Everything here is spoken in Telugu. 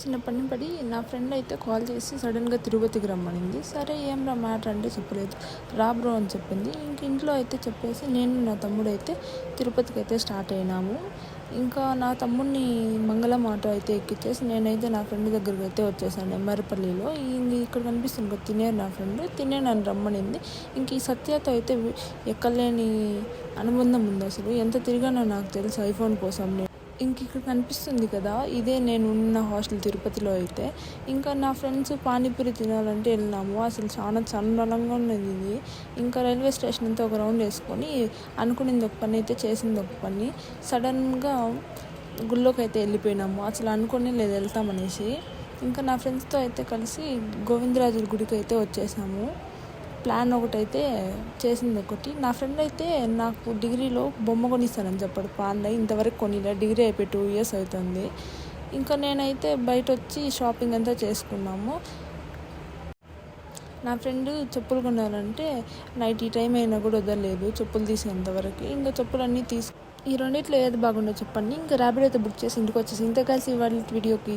చిన్న పని పడి నా ఫ్రెండ్ అయితే కాల్ చేసి సడన్గా తిరుపతికి రమ్మనింది. సరే ఏం రా మ్యాటర్ అంటే చెప్పలేదు. రా బ్రో అని చెప్పింది. ఇంక ఇంట్లో అయితే చెప్పేసి నేను నా తమ్ముడు అయితే తిరుపతికి అయితే స్టార్ట్ అయినాము. ఇంకా నా తమ్ముడిని మంగళం ఆటో అయితే ఎక్కిచ్చేసి నేనైతే నా ఫ్రెండ్ దగ్గరికి అయితే వచ్చేసాను ఎమ్మరపల్లిలో. ఇక్కడ కనిపిస్తుంది కదా తినేరు, నా ఫ్రెండ్ తినే నన్ను రమ్మనింది. ఇంక ఈ సత్యతో అయితే ఎక్కలేని అనుబంధం ఉంది. అసలు ఎంత తిరిగానో నాకు తెలుసు ఐఫోన్ కోసం. ఇక్కడ కనిపిస్తుంది కదా, ఇదే నేను ఉన్న హాస్టల్ తిరుపతిలో అయితే. ఇంకా నా ఫ్రెండ్స్ పానీపూరి తినాలంటే వెళ్ళినాము. అసలు చాలా చందనంగా ఉన్నది ఇది. ఇంకా రైల్వే స్టేషన్ అంతా ఒక రౌండ్ వేసుకొని అనుకునేది ఒక పని అయితే చేసింది ఒక పని. సడన్గా గుళ్ళోకి అయితే వెళ్ళిపోయినాము. అసలు అనుకుని లేదు వెళ్తామనేసి. ఇంకా నా ఫ్రెండ్స్తో అయితే కలిసి గోవిందరాజుల గుడికి అయితే వచ్చేసాము. ప్లాన్ ఒకటైతే చేసింది ఒకటి. నా ఫ్రెండ్ అయితే నాకు డిగ్రీలో బొమ్మ కొనిస్తానని చెప్పాడు. పాండ ఇంతవరకు కొనిలే, డిగ్రీ అయిపోయి 2 years అవుతుంది. ఇంకా నేనైతే బయట వచ్చి షాపింగ్ అంతా చేసుకున్నాము. నా ఫ్రెండ్ చెప్పులు కొనాలంటే నైట్ ఈ టైం అయినా కూడా వదలలేదు చెప్పులు తీసేంతవరకు. ఇంకా చెప్పులన్నీ ఈ రెండిట్లో ఏది బాగుండో చెప్పండి. ఇంకా ర్యాపిడో అయితే బుక్ చేసి ఇంటికి వచ్చేసి ఇంత కలిసి వాళ్ళ వీడియోకి